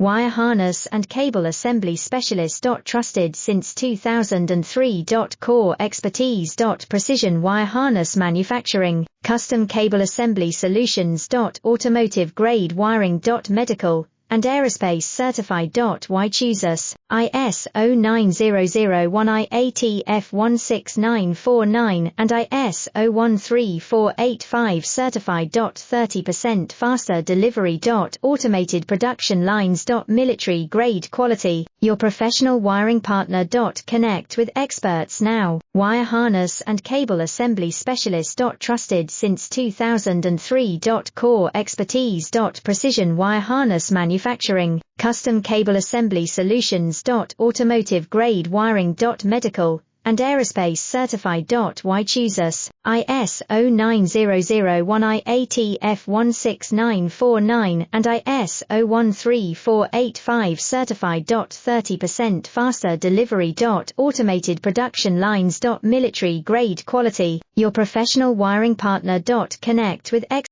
Wire harness and cable assembly specialist. Trusted since 2003. Core expertise. Precision wire harness manufacturing, custom cable assembly solutions. Automotive grade wiring. Medical and aerospace certified. Why choose us? ISO 9001 IATF 16949 and ISO 13485 certified. 30% faster delivery. Automated production lines. Military grade quality, your professional wiring partner. Connect with experts now. Wire harness and cable assembly specialist. Trusted since 2003. Core expertise. Precision wire harness manufacturing, custom cable assembly solutions. Automotive grade wiring. Medical and aerospace certified. Why choose us? ISO 9001 IATF 16949 and ISO 13485 certified. 30% faster delivery. Automated production lines. Military grade quality, your professional wiring partner. Connect with